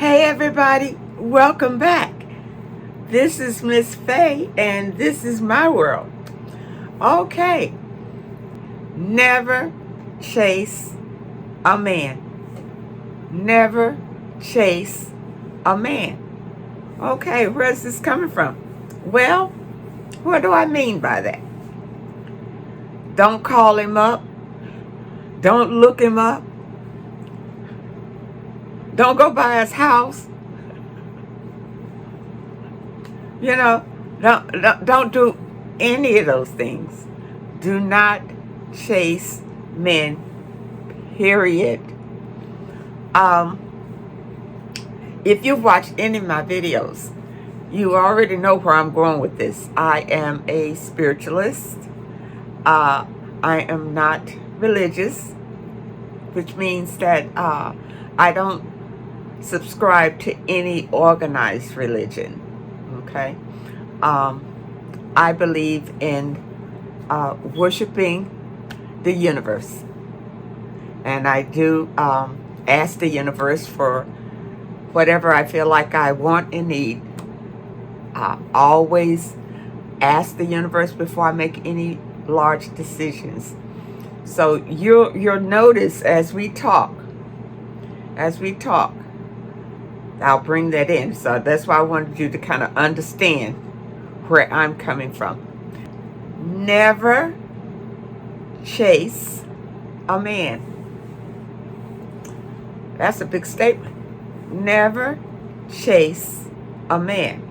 Hey everybody, welcome back. This is Miss Faye and this is my world. Okay, never chase a man. Never chase a man. Okay, where's this coming from? Well, what do I mean by that? Don't call him up. Don't look him up. Don't go by his house. Don't do any of those things. Do not chase men, period. If you've watched any of my videos, you already know where I'm going with this. I am a spiritualist. I am not religious, which means that I don't subscribe to any organized religion. Okay, I believe in worshiping the universe, and I do ask the universe for whatever I feel like I want and need. I always ask the universe before I make any large decisions. So you'll notice as we talk, I'll bring that in. So that's why I wanted you to kind of understand where I'm coming from. Never chase a man. That's a big statement. Never chase a man.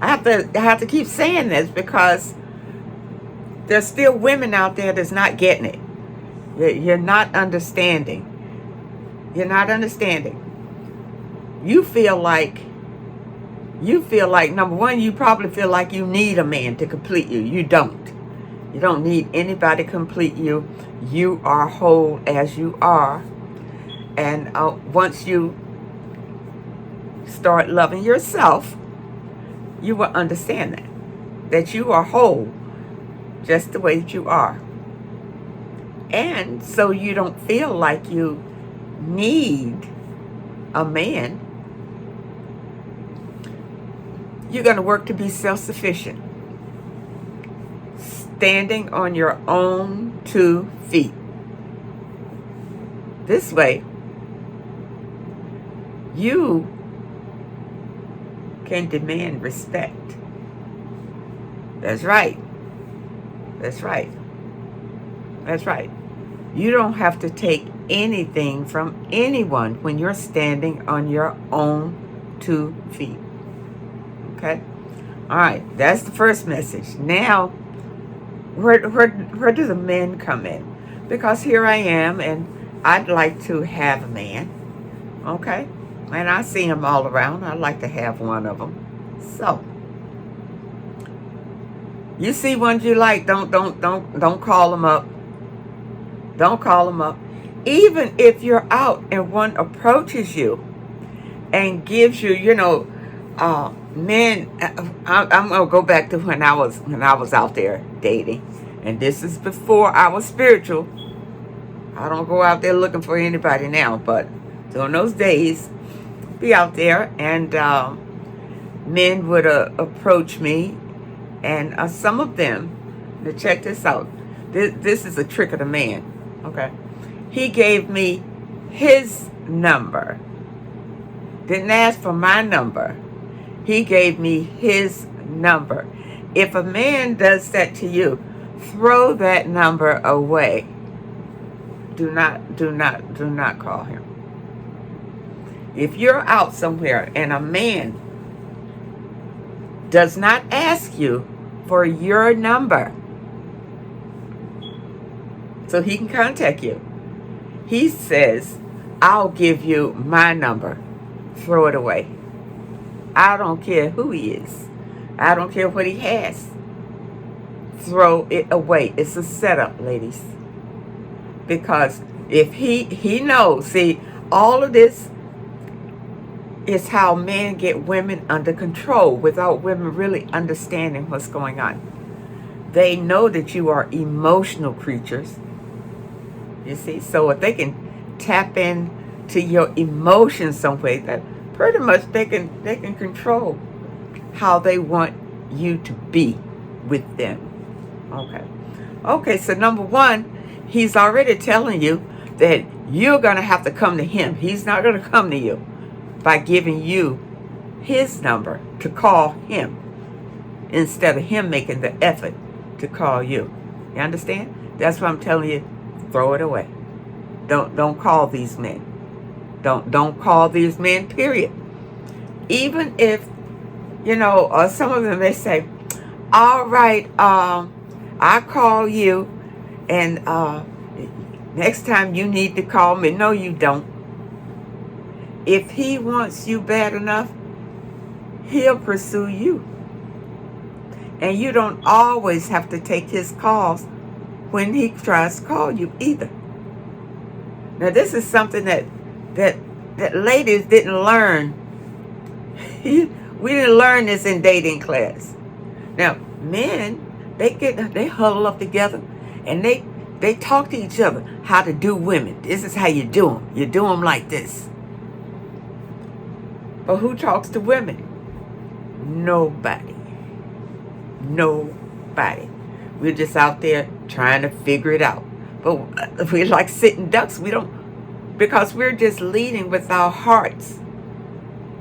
I have to keep saying this because there's still women out there that's not getting it. You're not understanding. You're not understanding. You feel like, number one, you probably feel like you need a man to complete you. You don't. You don't need anybody to complete you. You are whole as you are. And once you start loving yourself, you will understand that you are whole just the way that you are. And so you don't feel like you need a man. You're going to work to be self-sufficient, standing on your own 2 feet. This way, you can demand respect. That's right. That's right. That's right. You don't have to take anything from anyone when you're standing on your own 2 feet. Okay? All right. That's the first message. Now, where do the men come in? Because here I am, and I'd like to have a man. Okay? And I see them all around. I'd like to have one of them. So, you see ones you like, don't call them up. Don't call them up. Even if you're out and one approaches you and gives you, men. I'm gonna go back to when I was out there dating, and this is before I was spiritual. I don't go out there looking for anybody now, but during those days, be out there, and men would approach me, and some of them. Now check this out. This is a trick of the man. Okay, he gave me his number. Didn't ask for my number. He gave me his number. If a man does that to you, throw that number away. Do not call him. If you're out somewhere and a man does not ask you for your number so he can contact you, he says, I'll give you my number. Throw it away. I don't care who he is. I don't care what he has. Throw it away. It's a setup, ladies. Because if he knows, see, all of this is how men get women under control without women really understanding what's going on. They know that you are emotional creatures. You see, so if they can tap in to your emotions some way, that pretty much they can control how they want you to be with them. Okay, so number one, he's already telling you that you're going to have to come to him. He's not going to come to you by giving you his number to call him instead of him making the effort to call you. You understand? That's why I'm telling you, throw it away. Don't call these men. Don't call these men, period. Even if, some of them, they say, all right, I call you, and next time you need to call me. No, you don't. If he wants you bad enough, he'll pursue you. And you don't always have to take his calls when he tries to call you either. Now, this is something that ladies didn't learn. We didn't learn this in dating class. Now, men, they huddle up together and they talk to each other how to do women. This is how you do them. You do them like this. But who talks to women? Nobody. We're just out there trying to figure it out. But we're like sitting ducks. We don't, because we're just leading with our hearts.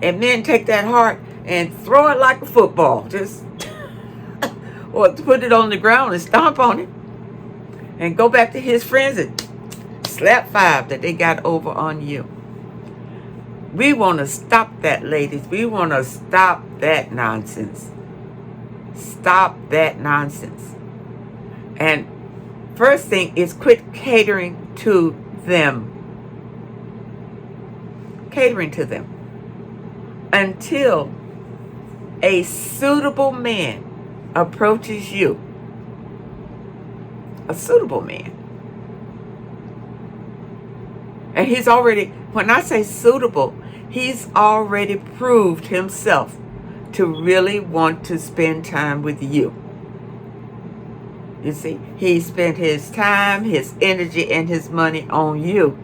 And men take that heart and throw it like a football. Just, or put it on the ground and stomp on it. And go back to his friends and slap 5 that they got over on you. We want to stop that, ladies. We want to stop that nonsense. Stop that nonsense. And first thing is quit catering to them. Catering to them. Until a suitable man approaches you. A suitable man. And he's already, when I say suitable, he's already proved himself to really want to spend time with you. You see, he spent his time, his energy, and his money on you.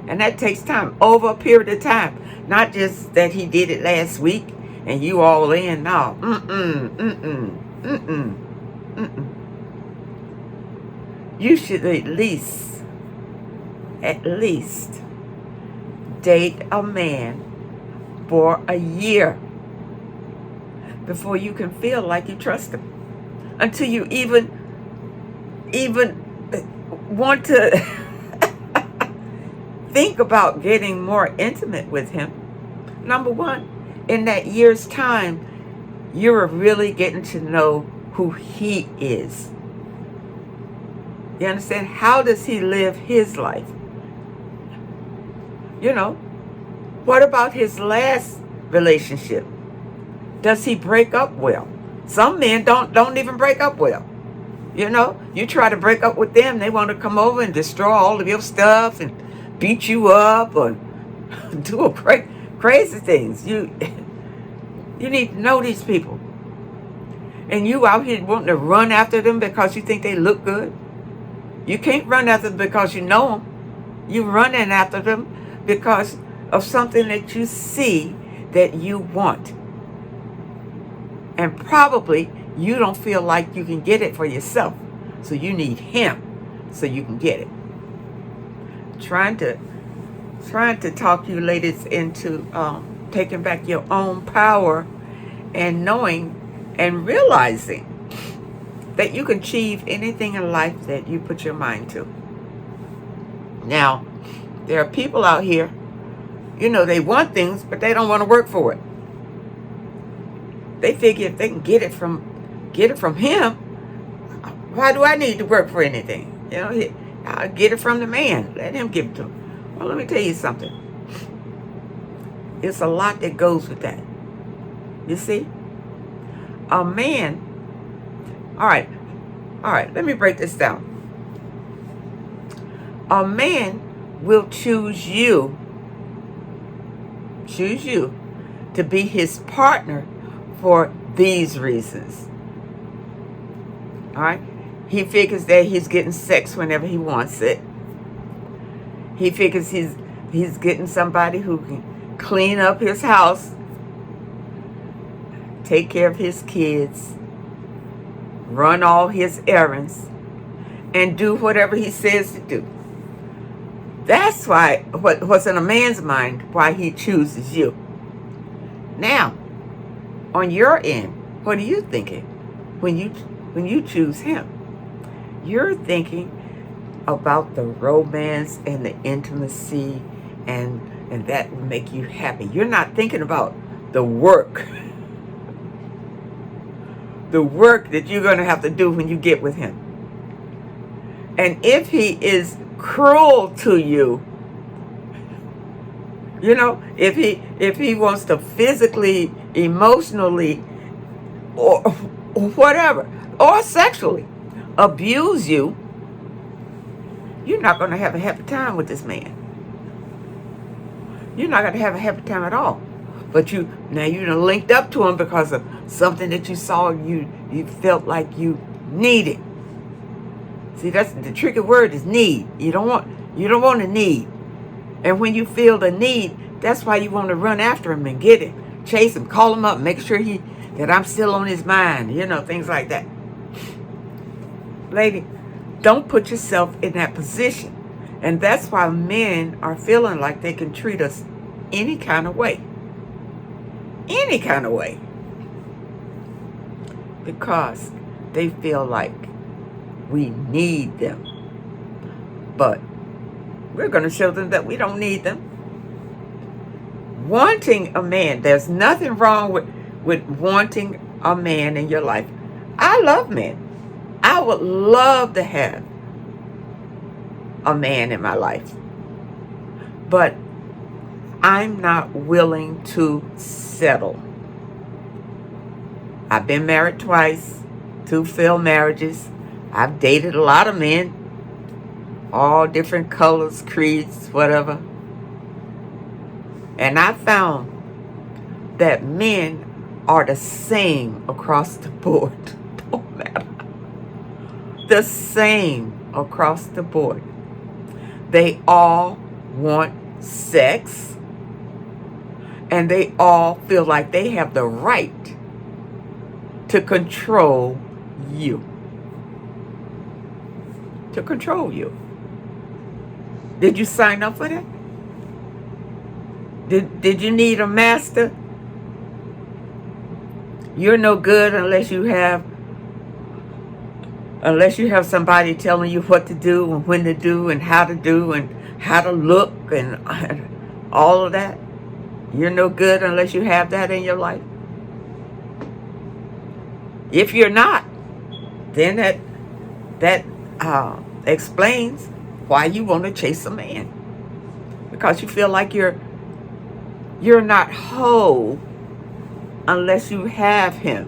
And that takes time, over a period of time. Not just that he did it last week and you all in. No. You should at least date a man for a year before you can feel like you trust him. Until you even want to think about getting more intimate with him. Number one, in that year's time, you're really getting to know who he is. You understand? How does he live his life? What about his last relationship? Does he break up well? Some men don't even break up well. You try to break up with them, they want to come over and destroy all of your stuff and beat you up or do crazy things. You need to know these people. And you out here wanting to run after them because you think they look good. You can't run after them because you know them. You're running after them because of something that you see that you want. And probably you don't feel like you can get it for yourself. So you need him so you can get it. Trying to talk you ladies into taking back your own power and knowing and realizing that you can achieve anything in life that you put your mind to. Now, there are people out here, they want things, but they don't want to work for it. They figure if they can get it from him, why do I need to work for anything? I'll get it from the man. Let him give it to him. Well, let me tell you something. It's a lot that goes with that. You see? A man, all right, let me break this down. A man will choose you to be his partner for these reasons. All right? He figures that he's getting sex whenever he wants it. He figures he's getting somebody who clean up his house, take care of his kids, run all his errands, and do whatever he says to do. That's why what's in a man's mind, why he chooses you. Now, on your end, what are you thinking when you choose him? You're thinking about the romance and the intimacy, and that will make you happy. You're not thinking about the work. The work that you're going to have to do when you get with him. And if he is cruel to you, you know, if he wants to physically, emotionally, or whatever, or sexually abuse you, you're not going to have a happy time with this man. You're not going to have a happy time at all. But now you done linked up to him because of something that you saw, you felt like you needed. See, that's the tricky word is need. You don't want to need. And when you feel the need, that's why you want to run after him and get him, chase him, call him up, make sure that I'm still on his mind, things like that. Lady, don't put yourself in that position. And that's why men are feeling like they can treat us any kind of way. Any kind of way. Because they feel like we need them. But we're going to show them that we don't need them. Wanting a man, there's nothing wrong with wanting a man in your life. I love men. I would love to have a man in my life. But I'm not willing to settle. I've been married twice, 2 failed marriages. I've dated a lot of men, all different colors, creeds, whatever. And I found that men are the same across the board. Don't matter. The same across the board. They all want sex, and they all feel like they have the right to control you. To control you. Did you sign up for that? Did you need a master? You're no good unless you have somebody telling you what to do and when to do and how to look and all of that. You're no good unless you have that in your life. If you're not, then that explains why you want to chase a man. Because you feel like you're not whole unless you have him.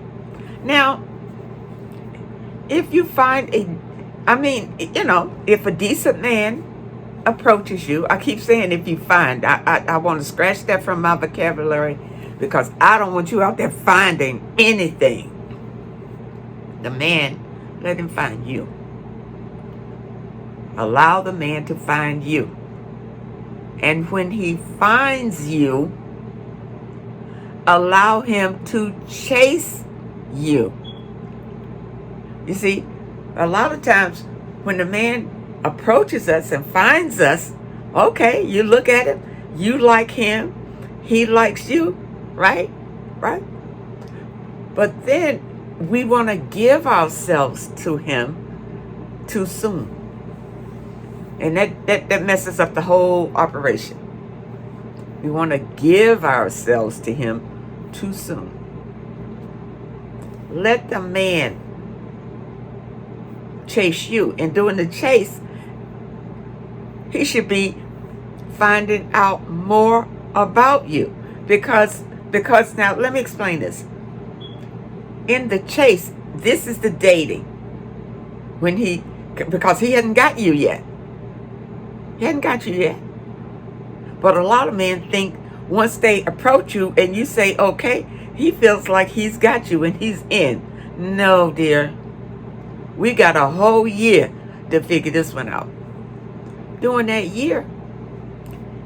Now, if you find if a decent man approaches you, I keep saying if you find, I want to scratch that from my vocabulary because I don't want you out there finding anything. The man, let him find you. Allow the man to find you. And when he finds you, allow him to chase you. You see, a lot of times when the man approaches us and finds us, okay, you look at him, you like him, he likes you, right? Right? But then we want to give ourselves to him too soon. And that messes up the whole operation. We want to give ourselves to him too soon. Let the man chase you. And during the chase, he should be finding out more about you. Because now, let me explain this. In the chase, this is the dating. Because he hasn't got you yet. He hasn't got you yet. But a lot of men think once they approach you and you say, okay, he feels like he's got you and he's in. No, dear. We got a whole year to figure this one out. During that year,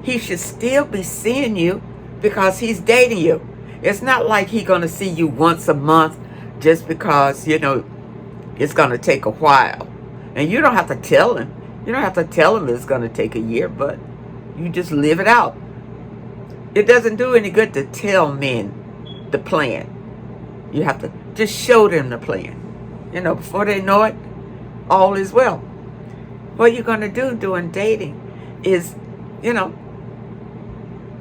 he should still be seeing you because he's dating you. It's not like he's going to see you once a month just because, it's going to take a while. And you don't have to tell him. You don't have to tell him it's going to take a year, but you just live it out. It doesn't do any good to tell men the plan. You have to just show them the plan. Before they know it, all is well. What you're going to do during dating is,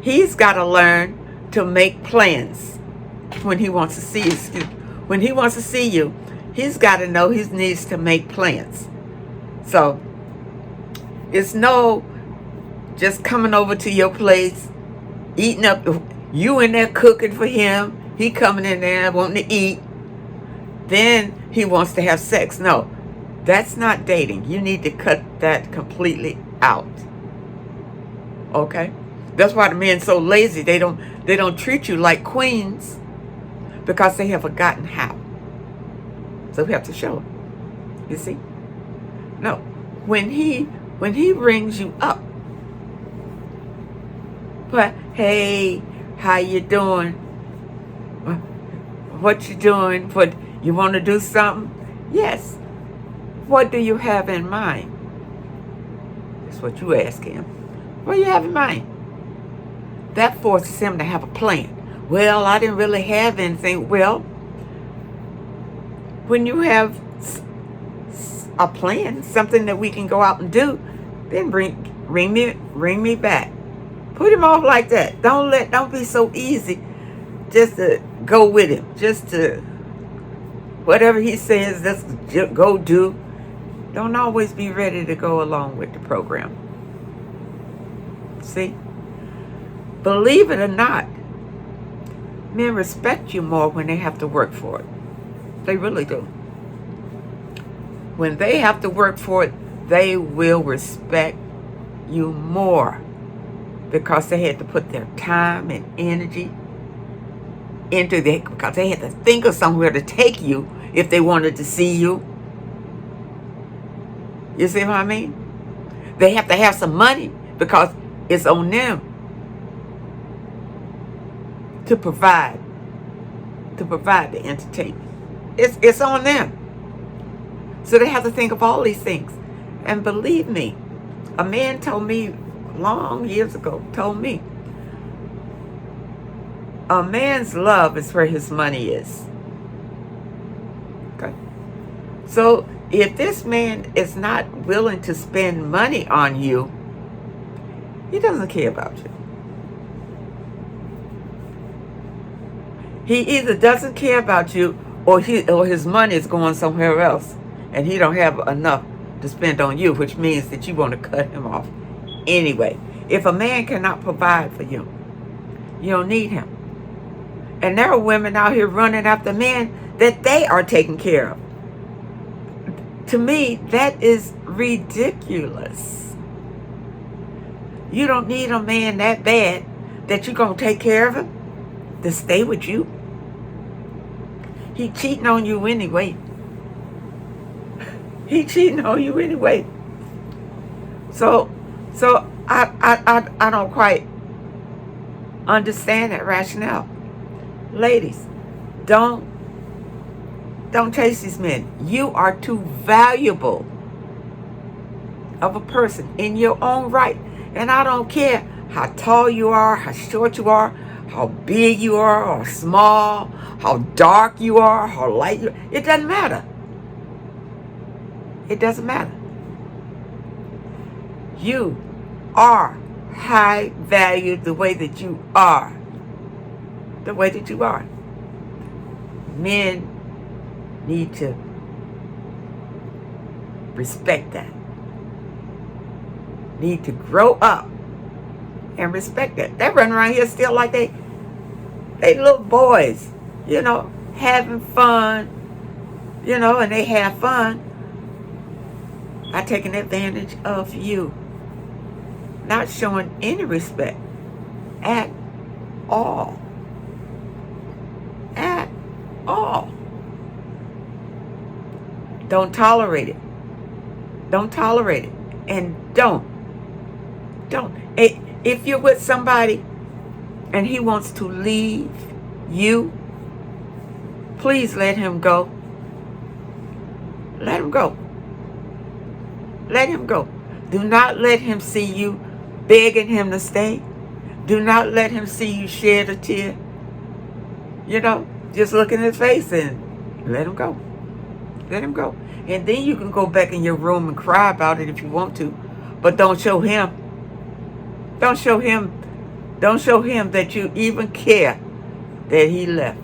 he's got to learn to make plans when he wants to see you. When he wants to see you, he's got to know he needs to make plans. So it's no just coming over to your place, eating up, you in there cooking for him, he coming in there wanting to eat, then he wants to have sex. No, that's not dating. You need to cut that completely out. Okay? That's why the men's so lazy. They don't treat you like queens, because they have forgotten how. So we have to show them. You see? No. When he rings you up, but hey, how you doing? What you doing? What you want to do something? Yes. What do you have in mind? That's what you ask him. What do you have in mind? That forces him to have a plan. Well, I didn't really have anything. Well, when you have a plan, something that we can go out and do, then ring me back. Put him off like that. Don't be so easy just to go with him. Just to whatever he says, just go do. Don't always be ready to go along with the program. See? Believe it or not, men respect you more when they have to work for it. They really do. When they have to work for it, they will respect you more, because they had to put their time and energy into it, because they had to think of somewhere to take you if they wanted to see you. You see what I mean? They have to have some money, because it's on them to provide the entertainment. It's on them. So they have to think of all these things. And believe me, a man told me long years ago, a man's love is where his money is. Okay? So if this man is not willing to spend money on you, he doesn't care about you. He either doesn't care about you, or his money is going somewhere else, and he don't have enough to spend on you, which means that you want to cut him off anyway. If a man cannot provide for you, you don't need him. And there are women out here running after men that they are taking care of. To me, that is ridiculous. You don't need a man that bad that you're going to take care of him to stay with you. He cheating on you anyway. He cheating on you anyway. So I don't quite understand that rationale. Ladies, don't chase these men. You are too valuable of a person in your own right. And I don't care how tall you are, how short you are, how big you are or small, how dark you are, how light you are. It doesn't matter. It doesn't matter. You are high valued the way that you are. The way that you are. Men need to respect that. Need to grow up and respect that. They run around here still like they little boys, having fun, and they have fun by taking advantage of you. Not showing any respect at all. At all. Don't tolerate it. Don't tolerate it. And don't. If you're with somebody and he wants to leave you, please let him go. Let him go. Let him go. Do not let him see you begging him to stay. Do not let him see you shed a tear. You know, just look in his face and let him go. Let him go. And then you can go back in your room and cry about it if you want to. But don't show him. Don't show him that you even care that he left.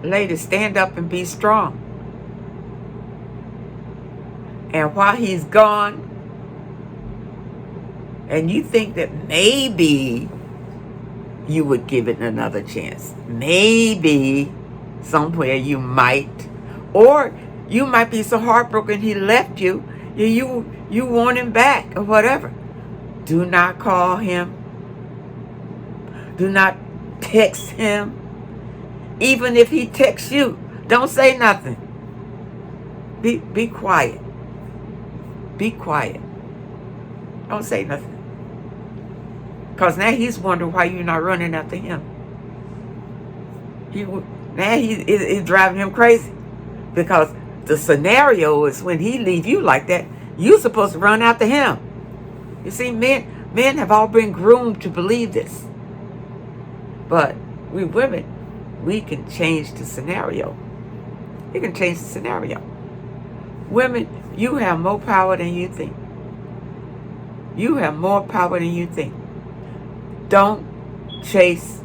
Ladies, stand up and be strong. And while he's gone, and you think that maybe you would give it another chance. Maybe somewhere you might. Or you might be so heartbroken he left you, you want him back or whatever. Do not call him. Do not text him. Even if he texts you, don't say nothing. Be quiet. Be quiet. Don't say nothing. Because now he's wondering why you're not running after him. Now he's driving him crazy. Because the scenario is when he leave you like that, you're supposed to run after him. You see, men have all been groomed to believe this. But we women, we can change the scenario. You can change the scenario. Women, you have more power than you think. You have more power than you think. Don't chase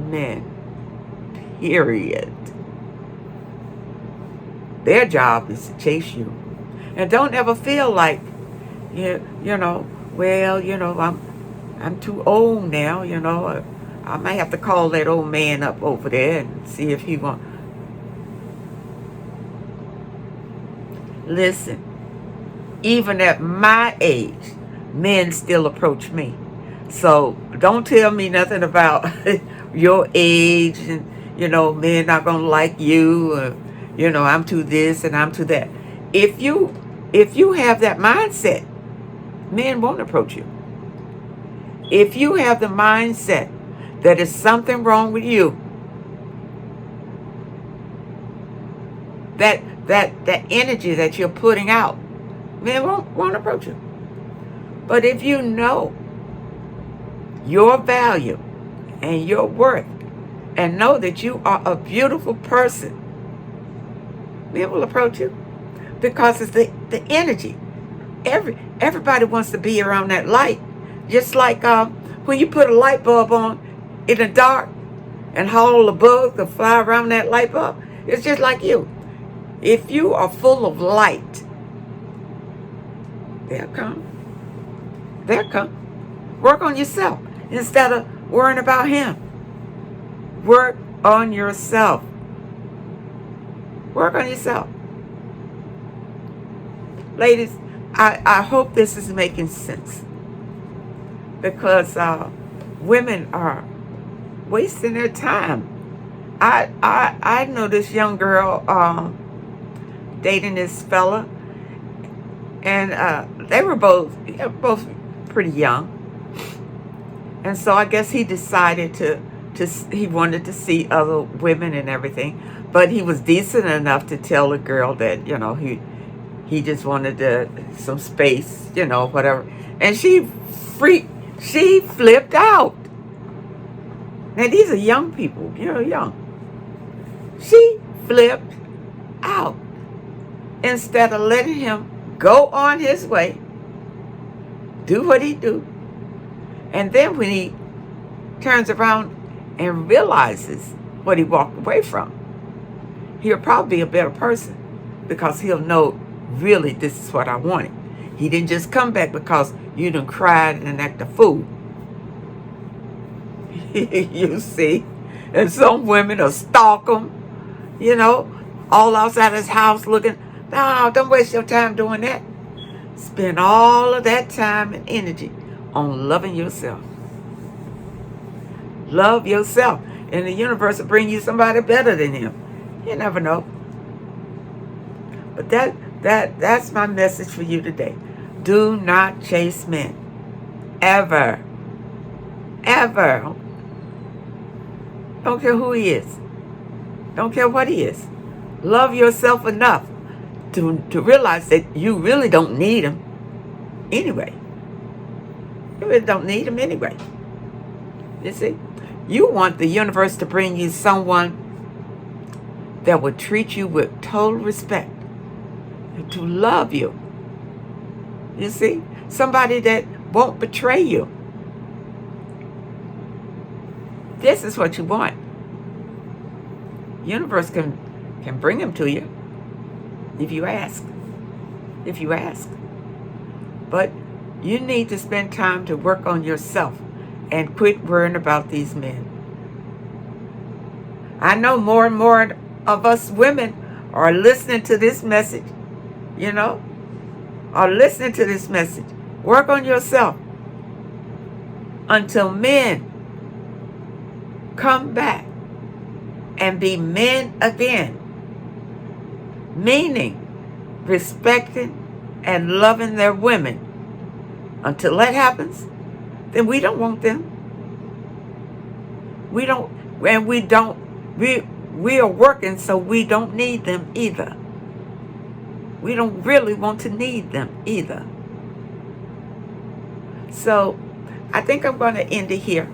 men. Period. Their job is to chase you. And don't ever feel like, I'm too old now, I might have to call that old man up over there and see if he wants. Listen, even at my age, men still approach me. So don't tell me nothing about your age and, men not going to like you. Or, I'm too this and I'm too that. If you have that mindset, men won't approach you. If you have the mindset that is something wrong with you, that energy that you're putting out, men won't approach you. But if you know your value and your worth and know that you are a beautiful person, men will approach you because it's the energy. Everybody wants to be around that light. Just like when you put a light bulb on in the dark and all the bugs that fly around that light bulb, it's just like you. If you are full of light, they'll come. They'll come. Work on yourself instead of worrying about him. Work on yourself. Work on yourself. Ladies, I hope this is making sense. Because women are wasting their time. I know this young girl dating this fella, and they were both pretty young. And so I guess he decided he wanted to see other women and everything, but he was decent enough to tell the girl that he just wanted some space, whatever. And she flipped out. Now these are young people, young. She flipped out. Instead of letting him go on his way, do what he do. And then when he turns around and realizes what he walked away from, he'll probably be a better person because he'll know, really, this is what I wanted. He didn't just come back because you done cried and act a fool. You see? And some women will stalk him, all outside his house looking. No, don't waste your time doing that. Spend all of that time and energy on loving yourself. Love yourself. And the universe will bring you somebody better than him. You never know. But that's my message for you today. Do not chase men. Ever. Ever. Don't care who he is. Don't care what he is. Love yourself enough to realize that you really don't need him anyway. You really don't need him anyway. You see? You want the universe to bring you someone that will treat you with total respect, and to love you. You see? Somebody that won't betray you. This is what you want. Universe can bring him to you if you ask. If you ask. But you need to spend time to work on yourself and quit worrying about these men. I know more and more of us women are listening to this message, are listening to this message. Work on yourself until men come back and be men again, meaning respecting and loving their women. Until that happens, then we don't want them. We are working, so we don't need them either. We don't really want to need them either. So I think I'm going to end it here.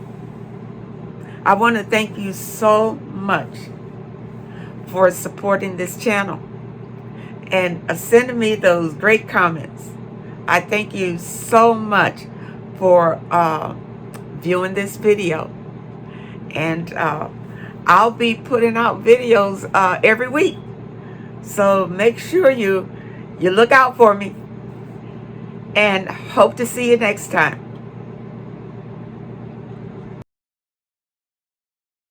I want to thank you so much for supporting this channel and sending me those great comments. I thank you so much for viewing this video. And I'll be putting out videos every week. So make sure you look out for me. And hope to see you next time.